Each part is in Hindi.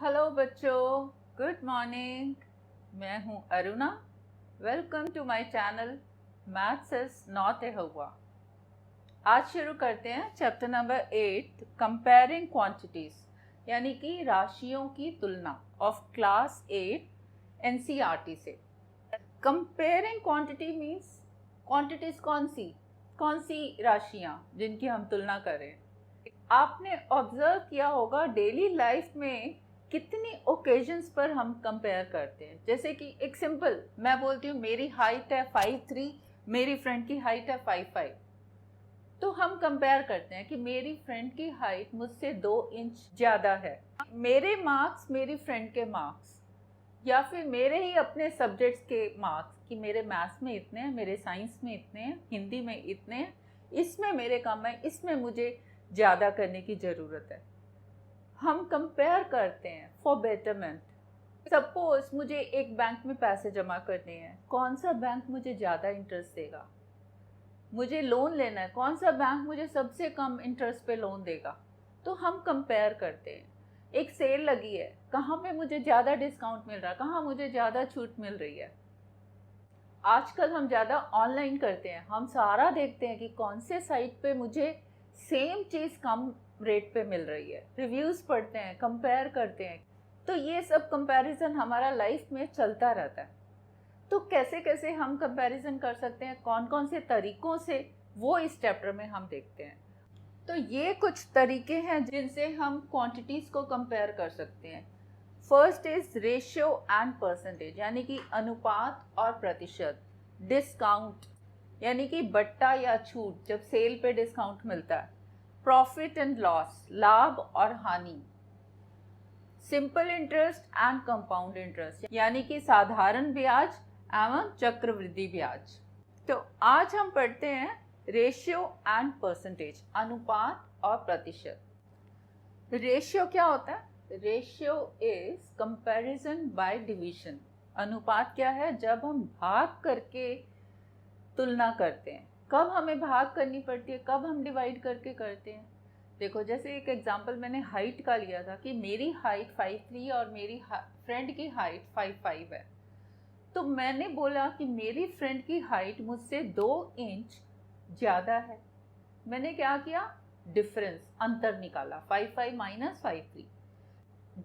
हेलो बच्चों, गुड मॉर्निंग। मैं हूं Aruna. Welcome to my channel maths is not a हुआ। आज शुरू करते हैं चैप्टर नंबर 8, कंपेयरिंग क्वांटिटीज यानी कि राशियों की तुलना ऑफ क्लास 8 एनसीईआरटी से। कंपेयरिंग क्वांटिटी मीन्स क्वांटिटीज कौन सी राशियां जिनकी हम तुलना करें। आपने ऑब्जर्व किया होगा डेली लाइफ में कितनी ओकेजन्स पर हम कंपेयर करते हैं। जैसे कि एक सिंपल मैं बोलती हूँ मेरी हाइट है 5'3", मेरी फ्रेंड की हाइट है 5'5", तो हम कंपेयर करते हैं कि मेरी फ्रेंड की हाइट मुझसे 2 इंच ज़्यादा है। मेरे मार्क्स मेरी फ्रेंड के मार्क्स, या फिर मेरे ही अपने सब्जेक्ट्स के मार्क्स कि मेरे मैथ्स में इतने हैं, मेरे साइंस में इतने हैं, हिंदी में इतने हैं, इसमें मेरे कम है, इसमें मुझे ज़्यादा करने की ज़रूरत है। हम कंपेयर करते हैं फॉर बेटरमेंट। सपोज मुझे एक बैंक में पैसे जमा करने हैं, कौन सा बैंक मुझे ज़्यादा इंटरेस्ट देगा। मुझे लोन लेना है, कौन सा बैंक मुझे सबसे कम इंटरेस्ट पे लोन देगा। तो हम कंपेयर करते हैं। एक सेल लगी है, कहाँ पे मुझे ज़्यादा डिस्काउंट मिल रहा है, कहाँ मुझे ज़्यादा छूट मिल रही है। आजकल हम ज़्यादा ऑनलाइन करते हैं, हम सारा देखते हैं कि कौन से साइट पे मुझे सेम चीज़ कम रेट पे मिल रही है। रिव्यूज़ पढ़ते हैं, कंपेयर करते हैं। तो ये सब कंपैरिजन हमारा लाइफ में चलता रहता है। तो कैसे कैसे हम कंपैरिजन कर सकते हैं, कौन कौन से तरीकों से, वो इस चैप्टर में हम देखते हैं। तो ये कुछ तरीके हैं जिनसे हम क्वांटिटीज़ को कंपेयर कर सकते हैं। First is ratio and percentage, यानी कि अनुपात और प्रतिशत। डिस्काउंट यानी कि बट्टा या छूट, जब सेल पे डिस्काउंट मिलता है। प्रॉफिट एंड लॉस, लाभ और हानि। Simple interest and compound interest, यानी कि साधारण ब्याज एवं चक्रवृद्धि ब्याज। तो आज हम पढ़ते हैं रेशियो एंड परसेंटेज, अनुपात और प्रतिशत। रेशियो क्या होता है? Ratio is comparison by division. अनुपात क्या है? जब हम भाग करके तुलना करते हैं। कब हमें भाग करनी पड़ती है, कब हम डिवाइड करके करते हैं। देखो, जैसे एक एग्जांपल मैंने हाइट का लिया था कि मेरी हाइट 5'3" और मेरी फ्रेंड की हाइट 5'5" है। तो मैंने बोला कि मेरी फ्रेंड की हाइट मुझसे 2 इंच ज़्यादा है। मैंने क्या किया? डिफरेंस, अंतर निकाला, 5'5" माइनस 5'3".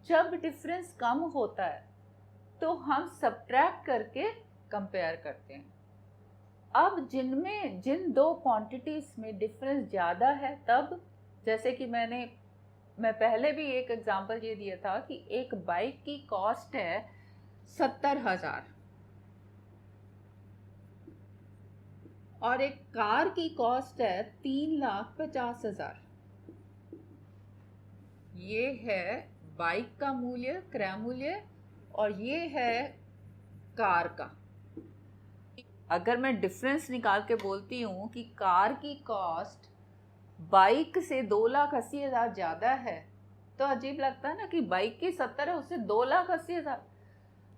जब डिफरेंस कम होता है तो हम सब्ट्रैक्ट करके कंपेयर करते हैं। अब जिन दो क्वांटिटीज में डिफरेंस ज़्यादा है, तब जैसे कि मैं पहले भी एक एग्जांपल ये दिया था कि एक बाइक की कॉस्ट है 70,000 और एक कार की कॉस्ट है 3,50,000। ये है बाइक का मूल्य, क्रय मूल्य, और ये है कार का। अगर मैं डिफरेंस निकाल के बोलती हूँ कि कार की कॉस्ट बाइक से 2,80,000 ज़्यादा है, तो अजीब लगता है ना कि बाइक की 70 है, उससे 2,80,000।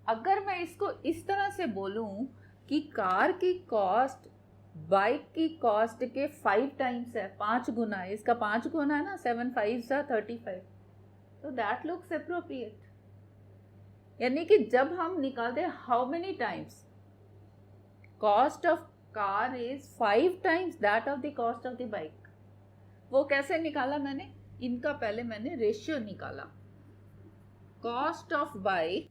अगर मैं इसको इस तरह से बोलूँ कि कार की कॉस्ट बाइक की कॉस्ट के 5 टाइम्स है, 5 गुना है, इसका 5 गुना है ना, 7 5 35, तो दैट लुक्स एप्रोप्रिएट। यानी कि जब हम निकालते हैं how many times cost of car is 5 times that of the cost of the bike. वो कैसे निकाला मैंने? इनका पहले मैंने रेशियो निकाला। Cost of bike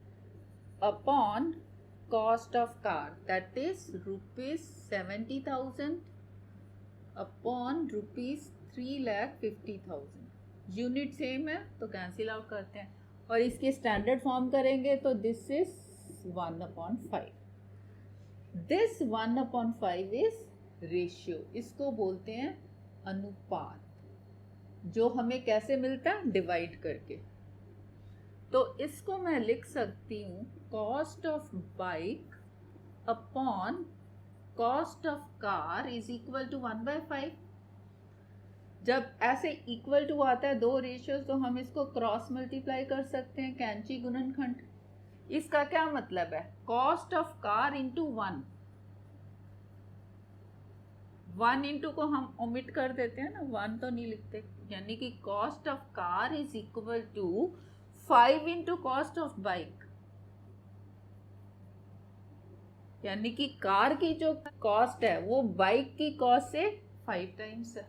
upon cost of car, that is ₹70,000 upon ₹3,50,000। Unit same है तो कैंसिल आउट करते हैं, और इसकी स्टैंडर्ड फॉर्म करेंगे तो this is 1/5। This 1/5 is ratio, इसको बोलते हैं अनुपात, जो हमें कैसे मिलता है? डिवाइड करके। तो इसको मैं लिख सकती हूँ cost of bike upon cost of car is equal to 1/5। जब ऐसे इक्वल टू आता है दो रेशियोज, तो हम इसको क्रॉस मल्टीप्लाई कर सकते हैं, कैंची गुणनखंड। इसका क्या मतलब है? Cost of car into 1 into को हम ओमिट कर देते हैं ना, 1 तो नहीं लिखते, यानी कि cost of car is equal to 5 into cost of bike, यानी कि कार की जो कॉस्ट है वो बाइक की कॉस्ट से 5 टाइम्स है।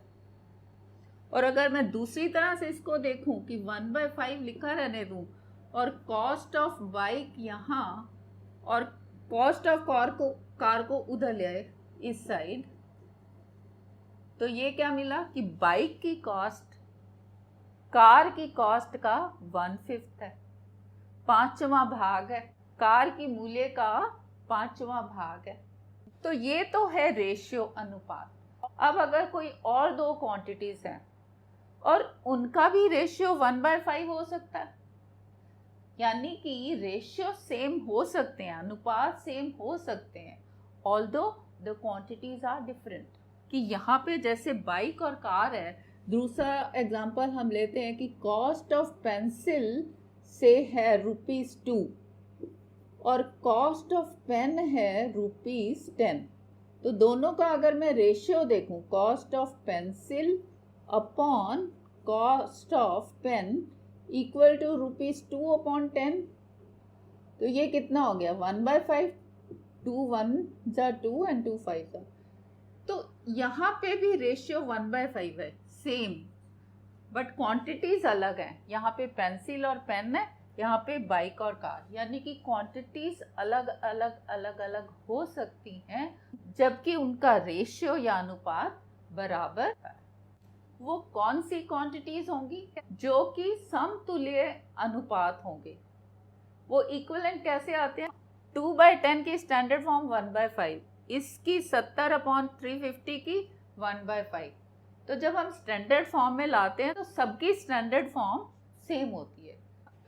और अगर मैं दूसरी तरह से इसको देखूं कि 1/5 लिखा रहने दूं और कॉस्ट ऑफ बाइक यहाँ और कॉस्ट ऑफ कार को उधर ले आए इस साइड, तो ये क्या मिला कि बाइक की कॉस्ट कार की कॉस्ट का 1/5 है, 5वां भाग है, कार की मूल्य का 5वां भाग है। तो ये तो है रेशियो, अनुपात। अब अगर कोई और दो क्वांटिटीज हैं और उनका भी रेशियो 1/5 हो सकता है, यानी कि रेशियो सेम हो सकते हैं, अनुपात सेम हो सकते हैं, although the quantities are different. कि यहाँ पे जैसे बाइक और कार है, दूसरा एग्जांपल हम लेते हैं कि कॉस्ट ऑफ पेंसिल से है ₹2 और कॉस्ट ऑफ पेन है ₹10। तो दोनों का अगर मैं रेशियो देखूं, cost of pencil upon cost of pen equal to ₹2/10, तो ये कितना हो गया 1/5, 2 1 जा 2 एंड 2 5 जा। तो यहाँ पे भी रेशियो 1/5 है सेम, बट क्वांटिटीज अलग हैं। यहाँ पे पेंसिल और पेन है, यहाँ पे बाइक और कार, यानी कि क्वांटिटीज अलग अलग अलग अलग हो सकती हैं, जबकि उनका रेशियो या अनुपात बराबर है। वो कौन सी क्वांटिटीज होंगी जो कि समतुल्य अनुपात होंगे? वो इक्विवेलेंट कैसे आते हैं? 2/10 की स्टैंडर्ड फॉर्म 1/5, इसकी 70/350 की 1/5। तो जब हम स्टैंडर्ड फॉर्म में लाते हैं तो सबकी स्टैंडर्ड फॉर्म सेम होती है।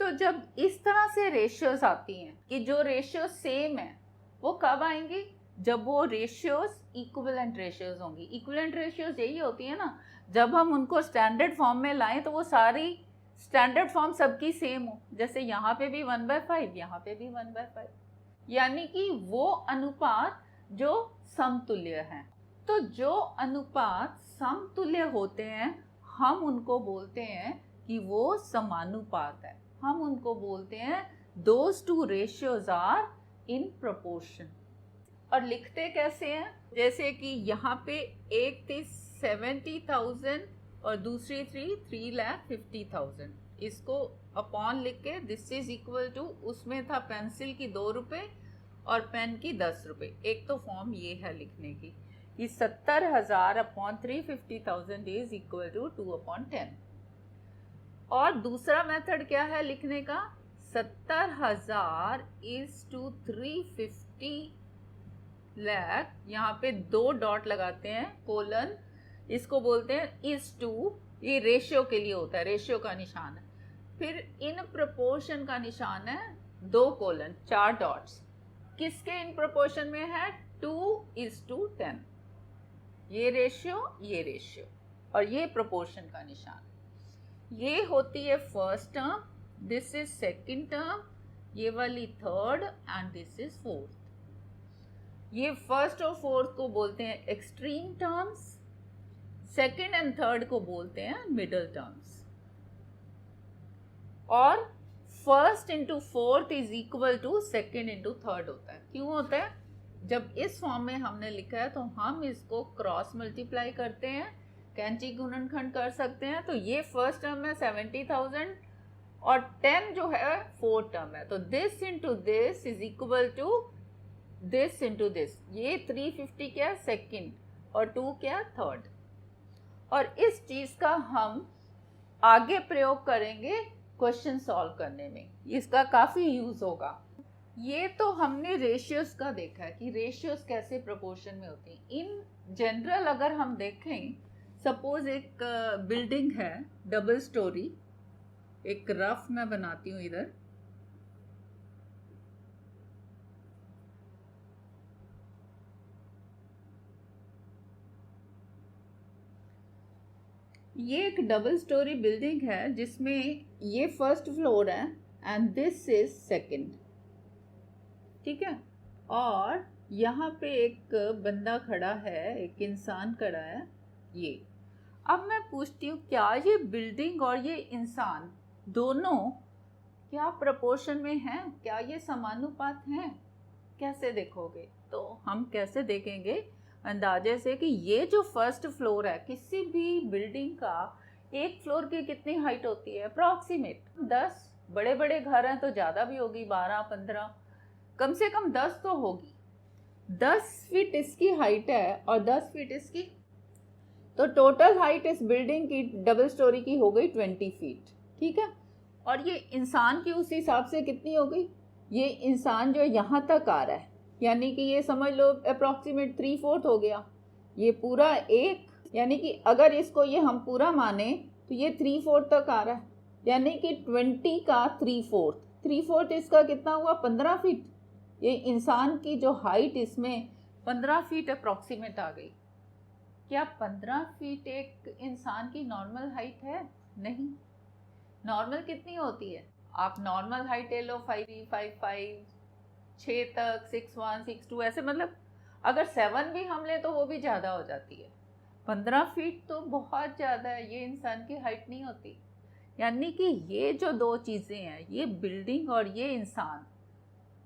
तो जब इस तरह से रेशियोज आती हैं कि जो रेशियो सेम है, वो कब आएंगी? जब वो रेशियोज इक्विवेलेंट रेशियोज होंगी। इक्विवेलेंट रेशियोज यही होती है ना, जब हम उनको स्टैंडर्ड फॉर्म में लाएं तो वो सारी स्टैंडर्ड फॉर्म सबकी सेम हो। जैसे यहाँ पे भी 1/5, यहाँ पे भी 1/5, यानी कि वो अनुपात जो समतुल्य हैं। तो जो अनुपात समतुल्य होते हैं, हम उनको बोलते हैं कि वो समानुपात है। हम उनको बोलते हैं those two ratios are in proportion। और लिखते कैसे हैं? जैसे कि यहाँ पे एक थी 70,000 और दूसरी थी 3,50,000। इसको अपॉन लिख के दिस इज इक्वल टू, उसमें था पेंसिल की ₹2 और पेन की ₹10। एक तो फॉर्म ये है लिखने की कि 70,000 अपॉन 350,000 इज इक्वल टू 2/10। और दूसरा मेथड क्या है लिखने का? 70,000 इज टू 350 लाख, यहाँ पे 2 डॉट लगाते हैं, कोलन, इसको बोलते हैं इज टू। ये रेशियो के लिए होता है, रेशियो का निशान है। फिर इन प्रोपोर्शन का निशान है, 2 कोलन 4 डॉट्स। किसके इन प्रोपोर्शन में है? 2:10। ये रेशियो और ये प्रोपोर्शन का निशान। ये होती है first term, this is second term, ये वाली third and this is fourth. ये फर्स्ट और फोर्थ को बोलते हैं extreme terms, second and third को बोलते हैं मिडल टर्म्स। और first into fourth is equal to second into third होता है। क्यों होता है? जब इस फॉर्म में हमने लिखा है तो हम इसको क्रॉस मल्टीप्लाई करते हैं, कैंची गुणनखंड कर सकते हैं। तो ये फर्स्ट टर्म है 70,000 और 10 जो है फोर्थ टर्म है, तो this into this is equal to this into this. ये 350 क्या? सेकेंड, और 2 क्या? थर्ड। और इस चीज का हम आगे प्रयोग करेंगे क्वेश्चन सॉल्व करने में, इसका काफी यूज होगा। ये तो हमने रेशियोज का देखा है कि रेशियोज कैसे प्रोपोर्शन में होती हैं। इन जनरल अगर हम देखें, सपोज एक बिल्डिंग है डबल स्टोरी, एक रफ मैं बनाती हूँ इधर, ये एक डबल स्टोरी बिल्डिंग है जिसमें ये फर्स्ट फ्लोर है एंड दिस इज सेकंड, ठीक है। और यहाँ पे एक बंदा खड़ा है, एक इंसान खड़ा है। ये अब मैं पूछती हूँ, क्या ये बिल्डिंग और ये इंसान दोनों क्या प्रोपोर्शन में है, क्या ये समानुपात हैं? कैसे देखोगे? तो हम कैसे देखेंगे अंदाजे से कि ये जो फर्स्ट फ्लोर है किसी भी बिल्डिंग का, एक फ्लोर की कितनी हाइट होती है अप्रॉक्सीमेट 10, बड़े बड़े घर हैं तो ज़्यादा भी होगी, 12-15, कम से कम 10 तो होगी। 10 फीट इसकी हाइट है और 10 फीट इसकी, तो टोटल हाइट इस बिल्डिंग की डबल स्टोरी की हो गई 20 फीट, ठीक है। और ये इंसान की उस हिसाब से कितनी हो गई? ये इंसान जो यहाँ तक आ रहा है, यानी कि ये समझ लो अप्रॉक्सीमेट 3/4 हो गया। ये पूरा एक, यानी कि अगर इसको ये हम पूरा माने तो ये 3/4 तक आ रहा है, यानी कि 20 का 3/4, 3/4 इसका कितना हुआ? 15 फीट। ये इंसान की जो हाइट इसमें 15 फीट अप्रॉक्सीमेट आ गई। क्या 15 फीट एक इंसान की नॉर्मल हाइट है? नहीं। नॉर्मल कितनी होती है? आप नॉर्मल हाइट ले लो 5'3", 5'5", 6 तक, 6'1", 6'2, ऐसे, मतलब अगर 7 भी हम ले तो वो भी ज़्यादा हो जाती है। 15 फीट तो बहुत ज़्यादा है, ये इंसान की हाइट नहीं होती। यानी कि ये जो दो चीज़ें हैं, ये बिल्डिंग और ये इंसान,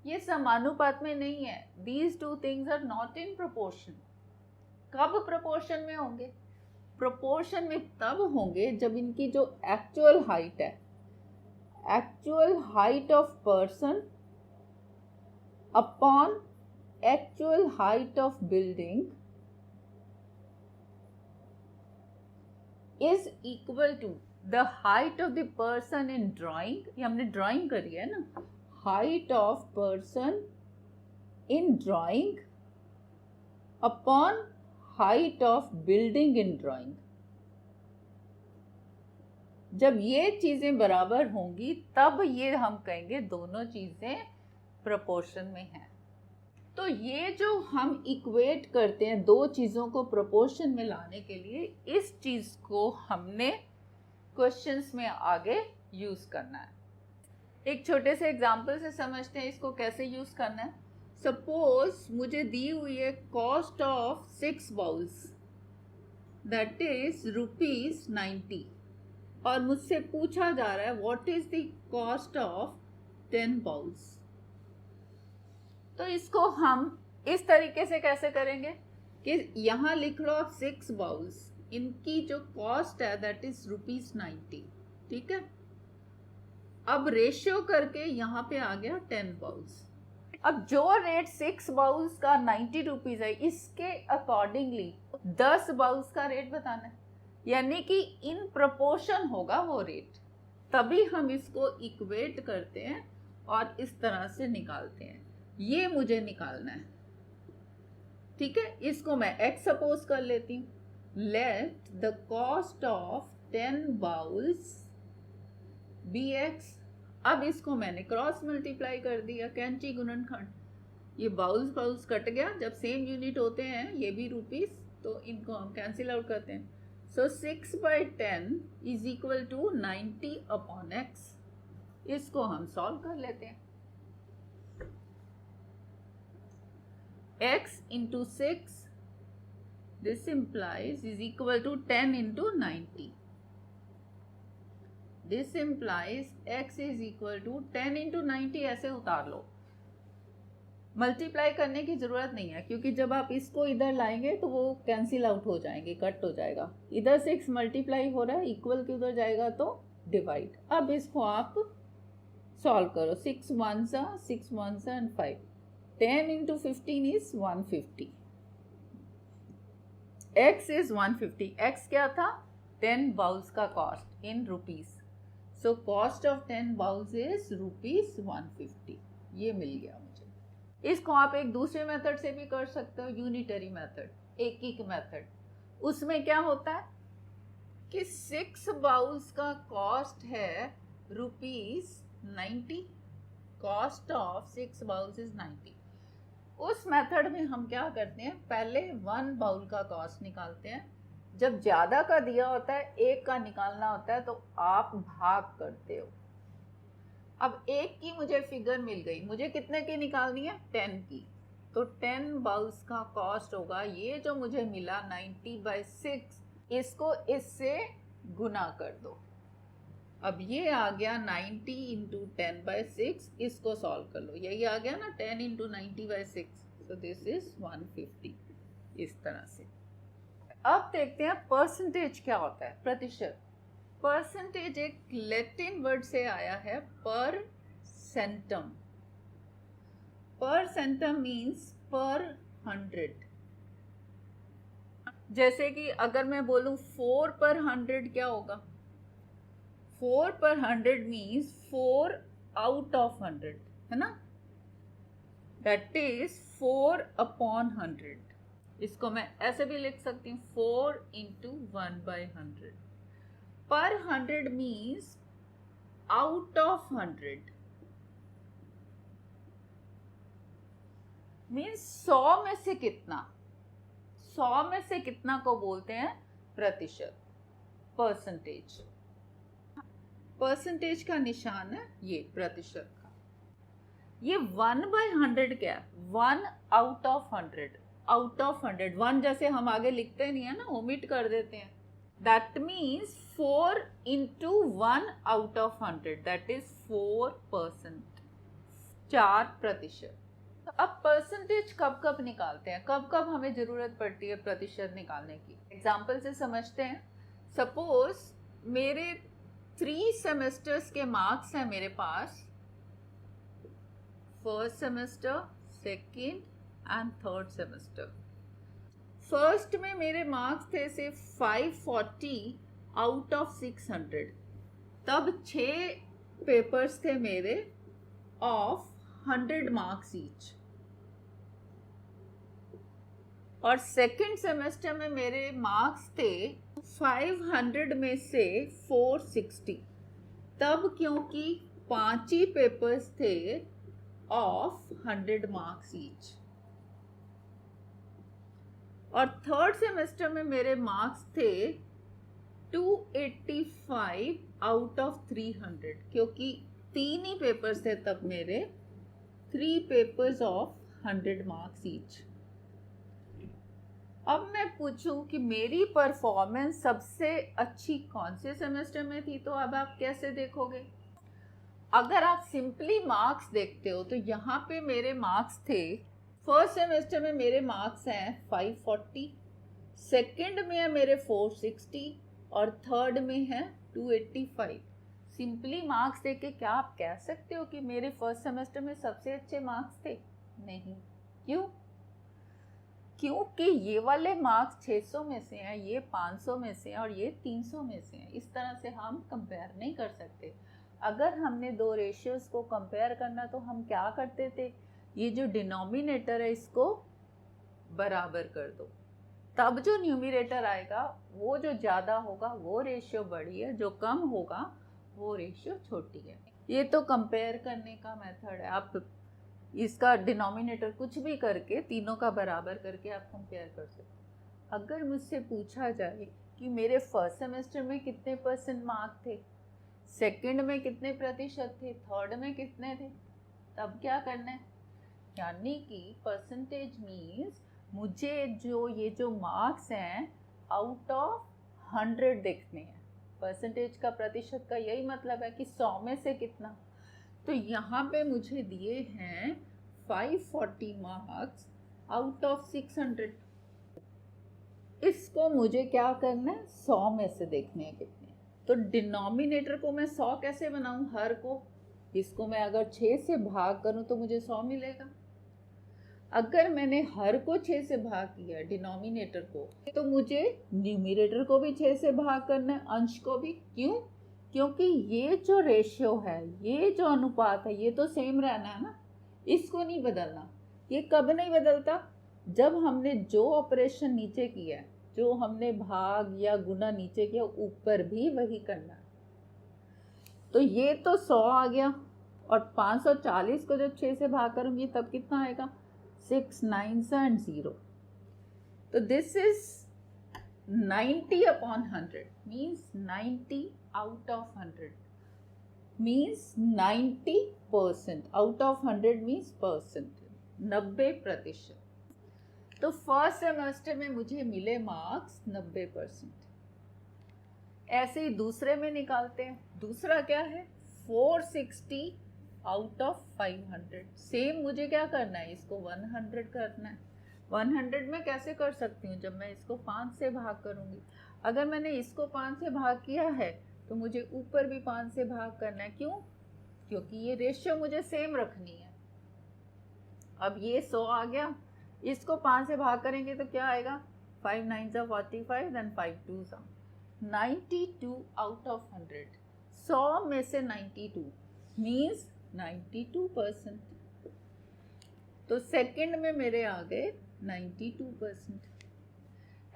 ये समानुपात में नहीं है। These two things are not in proportion. कब प्रोपोर्शन में होंगे? प्रोपोर्शन में तब होंगे जब इनकी जो एक्चुअल हाइट है, actual height of person upon actual height of building is equal to the height of the person in drawing. ये हमने ड्राइंग करी है ना, height of person in drawing upon height of building in drawing. जब ये चीजें बराबर होंगी तब ये हम कहेंगे दोनों चीजें प्रोपोर्शन में हैं। तो ये जो हम इक्वेट करते हैं दो चीजों को प्रोपोर्शन में लाने के लिए, इस चीज को हमने क्वेश्चंस में आगे यूज करना है। एक छोटे से एग्जांपल से समझते हैं इसको कैसे यूज करना है। सपोज मुझे दी हुई है cost of 6 bowls, that is ₹90, और मुझसे पूछा जा रहा है what is the cost of 10 bowls. तो इसको हम इस तरीके से कैसे करेंगे कि यहाँ लिख लो आप 6 बाउल्स, इनकी जो कॉस्ट है दैट इज ₹90, ठीक है। अब रेशियो करके यहाँ पे आ गया 10 बाउल्स। अब जो रेट 6 बाउल्स का 90 रुपीज है, इसके अकॉर्डिंगली 10 बाउल्स का रेट बताना है, यानी कि इन प्रोपोर्शन होगा वो रेट। तभी हम इसको इक्वेट करते हैं और इस तरह से निकालते हैं। ये मुझे निकालना है, ठीक है। इसको मैं x सपोज कर लेती हूँ। Let the cost of 10 bowls be x। अब इसको मैंने क्रॉस मल्टीप्लाई कर दिया, कैंची गुणनखंड। ये बाउल्स कट गया, जब सेम यूनिट होते हैं ये भी रुपीस, तो इनको हम कैंसिल आउट करते हैं। So 6/10 is equal to 90 upon x। इसको हम सॉल्व कर लेते हैं। x into 6, this implies is equal to 10 into 90. This implies x is equal to 10 into 90, ऐसे उतार लो। मल्टीप्लाई करने की जरूरत नहीं है, क्योंकि जब आप इसको इधर लाएंगे तो वो कैंसिल आउट हो जाएंगे, कट हो जाएगा। इधर 6 मल्टीप्लाई हो रहा है, इक्वल के उधर जाएगा तो डिवाइड। अब इसको आप सॉल्व करो। 6 1s are 6 1s and 5. 10 into 15 is 150. X is 150. X क्या था? 10 बाउल्स का cost in rupees. So cost of 10 bowls is ₹150। ये मिल गया मुझे। इसको आप एक दूसरे मेथड से भी कर सकते हो, यूनिटरी मेथड, एक मेथड। उसमें क्या होता है कि 6 बाउल्स का कॉस्ट है ₹90। Cost of 6 bowls is 90। उस मेथड में हम क्या करते हैं, पहले 1 बाउल का कॉस्ट निकालते हैं। जब ज़्यादा का दिया होता है, एक का निकालना होता है, तो आप भाग करते हो। अब एक की मुझे फिगर मिल गई, मुझे कितने की निकालनी है? 10 की। तो 10 बाउल्स का कॉस्ट होगा, ये जो मुझे मिला 90/6, इसको इससे गुना कर दो। अब ये आ गया 90 इंटू 10/6, इसको सॉल्व कर लो, यही आ गया ना 10 इंटू 90/6, सो दिस इज 150, इस तरह से। अब देखते हैं परसेंटेज क्या होता है, प्रतिशत। परसेंटेज एक लैटिन वर्ड से आया है, पर सेंटम। पर सेंटम मीन्स पर 100। जैसे कि अगर मैं बोलूं 4/100 क्या होगा, 4/100 मीन्स 4 आउट ऑफ 100, है ना, दैट इज 4/100। इसको मैं ऐसे भी लिख सकती हूँ 4 इंटू 1/100। पर 100 मीन्स आउट ऑफ 100, मीन्स 100 में से कितना, 100 में से कितना को बोलते हैं प्रतिशत, परसेंटेज। परसेंटेज का निशान है ये प्रतिशत का। ये 1/100 क्या है, 1 आउट ऑफ 100, आउट ऑफ 100, 1 जैसे हम आगे लिखते नहीं है ना, ओमिट कर देते हैं, that means 4 into 1 out of 100, that is 4%, 4%। तो अब परसेंटेज कब कब निकालते हैं, कब कब हमें जरूरत पड़ती है प्रतिशत निकालने की, एग्जाम्पल से समझते हैं। सपोज मेरे 3 सेमेस्टर्स के मार्क्स हैं मेरे पास, first semester, second and third semester. First में मेरे मार्क्स थे से 540 आउट ऑफ 600, तब 6 पेपर्स थे मेरे ऑफ 100 मार्क्स ईच। और सेकेंड सेमेस्टर में मेरे मार्क्स थे 500 में से 460, तब क्योंकि 5 ही पेपर्स थे ऑफ 100 मार्क्स ईच। और थर्ड सेमेस्टर में मेरे मार्क्स थे 285 आउट ऑफ 300, क्योंकि 3 ही पेपर्स थे तब मेरे, 3 पेपर्स ऑफ 100 मार्क्स ईच। अब मैं पूछूं कि मेरी परफॉर्मेंस सबसे अच्छी कौन से सेमेस्टर में थी, तो अब आप कैसे देखोगे। अगर आप सिंपली मार्क्स देखते हो तो यहाँ पे मेरे मार्क्स थे, फर्स्ट सेमेस्टर में मेरे मार्क्स हैं 540, सेकंड में है मेरे 460 और थर्ड में है 285। सिंपली मार्क्स देख के क्या आप कह सकते हो कि मेरे फर्स्ट सेमेस्टर में सबसे अच्छे मार्क्स थे, नहीं। क्यों, क्योंकि ये वाले मार्क्स 600 में से हैं, ये 500 में से हैं और ये 300 में से हैं। इस तरह से हम कंपेयर नहीं कर सकते। अगर हमने दो रेशियोज को कंपेयर करना तो हम क्या करते थे, ये जो डिनोमिनेटर है इसको बराबर कर दो, तब जो न्यूमरेटर आएगा वो जो ज़्यादा होगा वो रेशियो बड़ी है, जो कम होगा वो रेशियो छोटी है। ये तो कंपेयर करने का मेथड है। आप इसका डिनोमिनेटर कुछ भी करके तीनों का बराबर करके आप कंपेयर कर सकते। अगर मुझसे पूछा जाए कि मेरे फर्स्ट सेमेस्टर में कितने % मार्क थे, सेकंड में कितने प्रतिशत थे, थर्ड में कितने थे, तब क्या करना है, यानी कि परसेंटेज मीन्स मुझे जो मार्क्स हैं आउट ऑफ 100 देखने हैं। परसेंटेज का, प्रतिशत का यही मतलब है कि 100 में से कितना। तो यहाँ पे मुझे दिए हैं 540 मार्क्स आउट ऑफ 600, इसको मुझे क्या करना है, 100 में से देखने हैं कितने। तो डिनोमिनेटर को मैं 100 कैसे बनाऊं, हर को, इसको मैं अगर 6 से भाग करूं तो मुझे 100 मिलेगा। अगर मैंने हर को 6 से भाग किया डिनोमिनेटर को, तो मुझे न्यूमरेटर को भी 6 से भाग करना है, अंश को भी। क्यों, क्योंकि ये जो रेशियो है, ये जो अनुपात है, ये तो सेम रहना है ना, इसको नहीं बदलना। ये कब नहीं बदलता, जब हमने जो ऑपरेशन नीचे किया है, जो हमने भाग या गुना नीचे किया, ऊपर भी वही करना है। तो ये तो 100 आ गया, और 540 को जब 6 से भाग करूंगी तब कितना आएगा, 6 9s and 0। तो this is 90/100 means 90 out of 100 means 90%, out of 100 means percent, 90%। तो फर्स्ट सेमेस्टर में मुझे मिले मार्क्स 90%। ऐसे ही दूसरे में निकालते हैं। दूसरा क्या है, 460 आउट ऑफ 500। सेम मुझे क्या करना है, इसको 100 करना है। 100 में कैसे कर सकती हूँ, जब मैं इसको 5 से भाग करूँगी। अगर मैंने इसको 5 से भाग किया है तो मुझे ऊपर भी 5 से भाग करना है। क्यों? क्योंकि ये रेशियो मुझे सेम रखनी है। अब ये 100 आ गया, इसको 5 से भाग करेंगे तो क्या आएगा, 5 9 45, देन 5 2 92 आउट ऑफ 100। 100 में से 92 मीन्स 92%। तो सेकंड में मेरे आ गए 92%।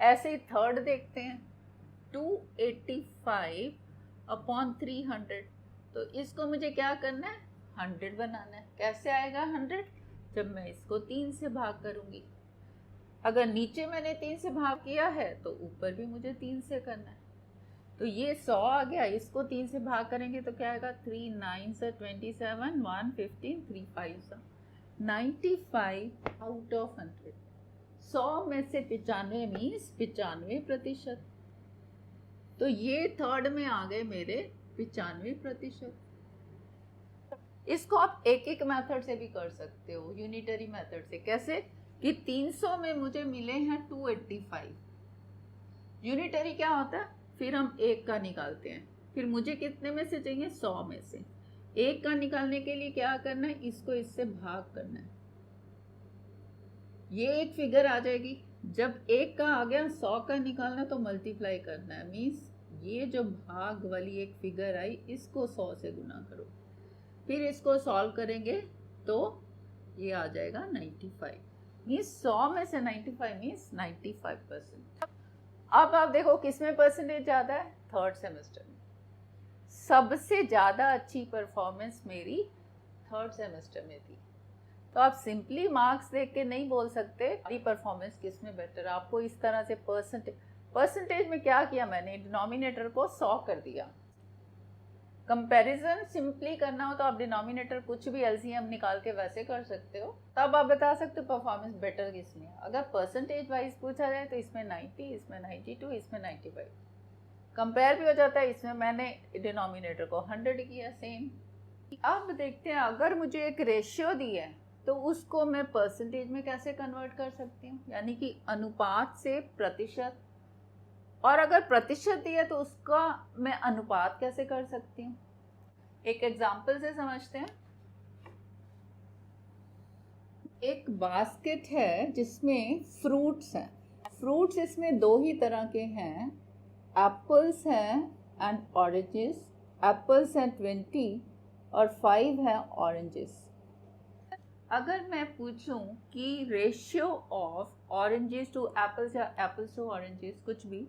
ऐसे ही थर्ड देखते हैं, 285 अपॉन 300। तो इसको मुझे क्या करना है, 100 बनाना है। कैसे आएगा 100, जब मैं इसको 3 से भाग करूंगी। अगर नीचे मैंने 3 से भाग किया है तो ऊपर भी मुझे 3 से करना है। तो ये 100 आ गया, इसको 3 से भाग करेंगे तो क्या आएगा, 3 9 27, 1 15, 3 5 95 आउट ऑफ 100। 100 में से 95 मीन्स 95%। तो ये थर्ड में आ गए मेरे 95%। इसको आप एक एक मेथड से भी कर सकते हो, यूनिटरी मेथड से। कैसे कि 300 में मुझे मिले हैं 285। यूनिटरी क्या होता है, फिर हम एक का निकालते हैं। फिर मुझे कितने में से चाहिए, 100 में से। एक का निकालने के लिए क्या करना है, इसको इससे भाग करना है। ये एक फिगर आ जाएगी। जब एक का आ गया, 100 का निकालना तो मल्टीप्लाई करना है। मीन्स ये जो भाग वाली एक फिगर आई, इसको 100 से गुना करो। फिर इसको सॉल्व करेंगे तो ये आ जाएगा 95। मीन्स 100 में से 95 मीन्स 95%। अब आप देखो किसमें परसेंटेज ज़्यादा है, थर्ड सेमेस्टर में। सबसे ज़्यादा अच्छी परफॉर्मेंस मेरी थर्ड सेमेस्टर में थी। तो आप सिंपली मार्क्स देख के नहीं बोल सकते कि परफॉर्मेंस किस में बेटर। आपको इस तरह से परसेंटेज में क्या किया मैंने, डिनोमिनेटर को 100 कर दिया। कंपैरिजन सिंपली करना हो तो आप डिनोमिनेटर कुछ भी एलसीएम निकाल के वैसे कर सकते हो, तब आप बता सकते हो परफॉर्मेंस बेटर किस में है। अगर परसेंटेज वाइज पूछा जाए तो इसमें 90, इसमें 92, इसमें 95। कंपेयर भी हो जाता है, इसमें मैंने डिनोमिनेटर को 100 किया सेम। अब देखते हैं, अगर मुझे एक रेशियो दी है तो उसको मैं परसेंटेज में कैसे कन्वर्ट कर सकती हूँ, यानी कि अनुपात से प्रतिशत। और अगर प्रतिशत दिया तो उसका मैं अनुपात कैसे कर सकती हूँ, एक एग्जाम्पल से समझते हैं। एक बास्केट है जिसमें फ्रूट्स हैं। फ्रूट्स इसमें दो ही तरह के हैं, एप्पल्स हैं एंड ऑरेंजेस। एप्पल्स हैं 20 और 5 हैं ऑरेंजेस। अगर मैं पूछूं कि ratio of oranges to apples या एप्पल्स टू ऑरेंजेस, कुछ भी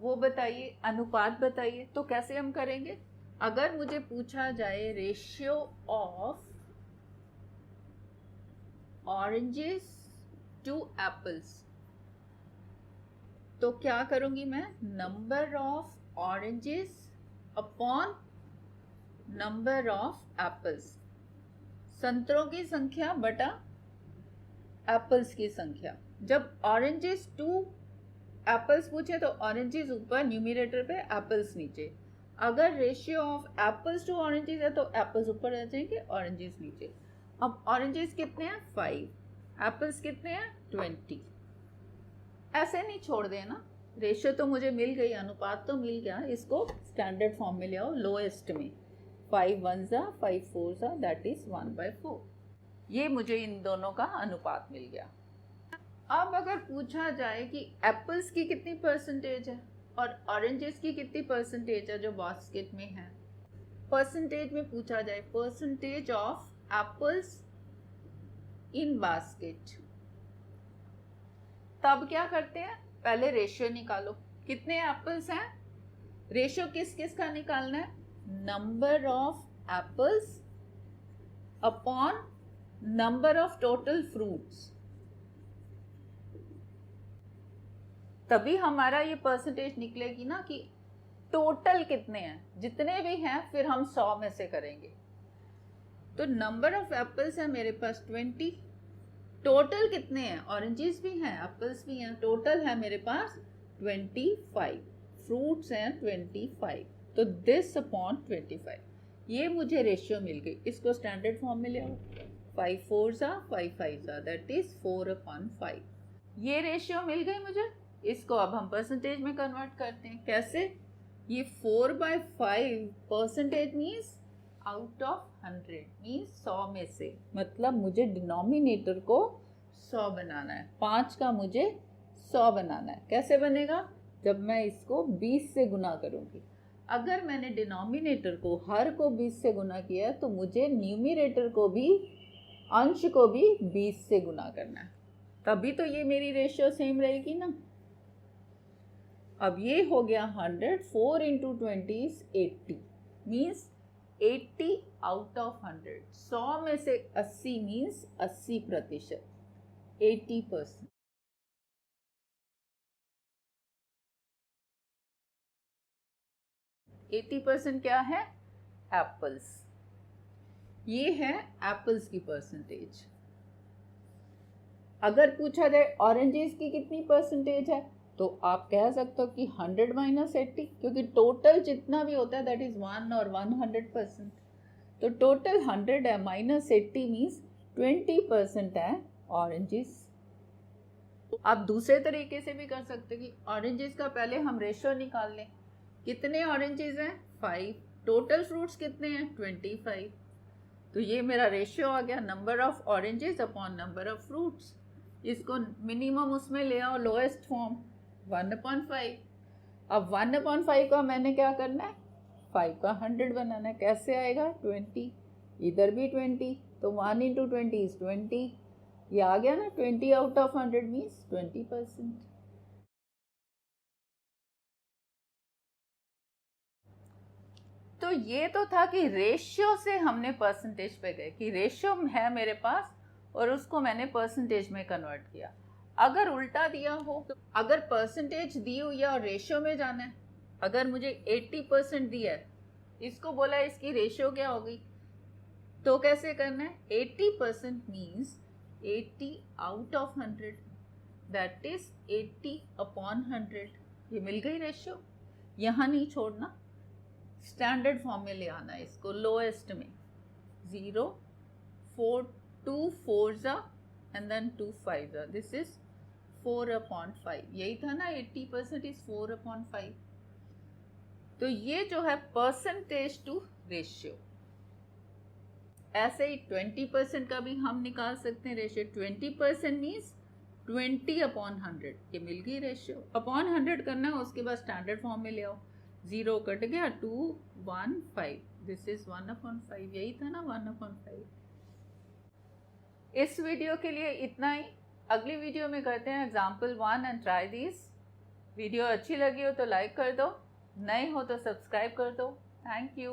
वो बताइए, अनुपात बताइए, तो कैसे हम करेंगे। अगर मुझे पूछा जाए ratio of oranges to apples, तो क्या करूंगी मैं, number of oranges upon number of apples. संतरों की संख्या बटा एप्पल्स की संख्या। जब ऑरेंजेस टू एप्पल्स पूछे तो ऑरेंजेस ऊपर न्यूमरेटर पे, एप्पल्स नीचे। अगर ratio of apples to oranges है तो एप्पल्स ऊपर आ जाएंगे, ऑरेंजेस नीचे। अब ऑरेंजेस कितने हैं, 5। एप्पल्स कितने हैं, 20। ऐसे नहीं छोड़ देना, रेशियो तो मुझे मिल गई, अनुपात तो मिल गया। इसको स्टैंडर्ड फॉर्म में ले आओ, लोएस्ट में। 5 1 5 4 दैट इज 1/4। ये मुझे इन दोनों का अनुपात मिल गया। अब अगर पूछा जाए कि एप्पल्स की कितनी परसेंटेज है और ऑरेंजेस की कितनी परसेंटेज है जो बास्केट में है, परसेंटेज में पूछा जाए, percentage of apples in basket, तब क्या करते हैं, पहले रेशियो निकालो। कितने एप्पल्स हैं, रेशियो किस किस का निकालना है, number of apples upon number of total fruits. तभी हमारा ये परसेंटेज निकलेगी ना कि टोटल कितने हैं, जितने भी हैं फिर हम 100 में से करेंगे। तो नंबर ऑफ एप्पल्स है मेरे पास 20, टोटल कितने हैं, ऑरेंजेस भी हैं एप्पल्स भी हैं, टोटल है मेरे पास 25। फ्रूट्स हैं 25, तो दिस अपॉन 25, ये मुझे रेशियो मिल गई। इसको स्टैंडर्ड फॉर्म में ले आओ, 5 4 5 5 दैट इज 4/5। ये रेशियो मिल गई मुझे। इसको अब हम परसेंटेज में कन्वर्ट करते हैं। कैसे? ये 4/5 percentage means out of 100 means 100 में से, मतलब मुझे डिनोमिनेटर को 100 बनाना है, 5 का मुझे 100 बनाना है। कैसे बनेगा? जब मैं इसको 20 से गुना करूँगी। अगर मैंने डिनोमिनेटर को, हर को 20 से गुना किया तो मुझे न्यूमरेटर को भी, अंश को भी 20 से गुना करना है, तभी तो ये मेरी रेशियो सेम रहेगी ना। अब ये हो गया 100, 4 × 20 is 80 मीन्स 80 आउट ऑफ 100। 100 में से 80 मीन्स 80%, 80%। %80 क्या है? एप्पल्स। ये है एप्पल्स की परसेंटेज। अगर पूछा जाए ऑरेंजेस की कितनी परसेंटेज है, तो आप कह सकते हो कि 100 - 80, क्योंकि टोटल जितना भी होता है दैट इज 1 और 100%। तो टोटल 100 है, -80 मीन्स 20% है ऑरेंजेस। आप दूसरे तरीके से भी कर सकते हैं कि ऑरेंजेस का पहले हम रेशियो निकाल लें। कितने ऑरेंजेस हैं? 5। टोटल फ्रूट्स कितने हैं? 25। तो ये मेरा रेशियो आ गया, number of oranges upon number of fruits. इसको मिनिमम उसमें ले आओ, लोएस्ट फॉर्म 1/5। अब 1/5 का मैंने क्या करना है? 5 का 100 बनाना है। कैसे आएगा? 20, इधर भी 20, तो 1 × 20 is 20। ये आ गया ना, 20 आउट ऑफ 100 मीन्स 20%। तो ये तो था कि रेशियो से हमने परसेंटेज पे गए, कि रेशियो है मेरे पास और उसको मैंने परसेंटेज में कन्वर्ट किया। अगर उल्टा दिया हो, तो अगर परसेंटेज दी हुई है और रेशियो में जाना है, अगर मुझे 80% दिया है, इसको बोला इसकी रेशियो क्या होगी, तो कैसे करना है? 80% means 80 out of 100 that is 80/100। ये मिल गई रेशियो। यहाँ नहीं छोड़ना, स्टैंडर्ड फॉर्म में ले आना है इसको, लोएस्ट में। 0 4 2 4s and then 2 5s, this is 4/5। यही था ना, 80% इज 4/5। तो ये जो है परसेंटेज टू रेशियो। ऐसे ही 20% का भी हम निकाल सकते हैं रेशियो। 20% मीन्स 20/100। ये मिल गई रेशियो। अपॉन 100 करना है, उसके बाद स्टैंडर्ड फॉर्म में ले आओ। 0 कट गया, 2 1 5, दिस इज 1/5। यही था ना, 1/5। इस वीडियो के लिए इतना ही। अगली वीडियो में करते हैं example 1 and try this. Video अच्छी लगी हो तो लाइक कर दो, नए हो तो सब्सक्राइब कर दो। Thank you.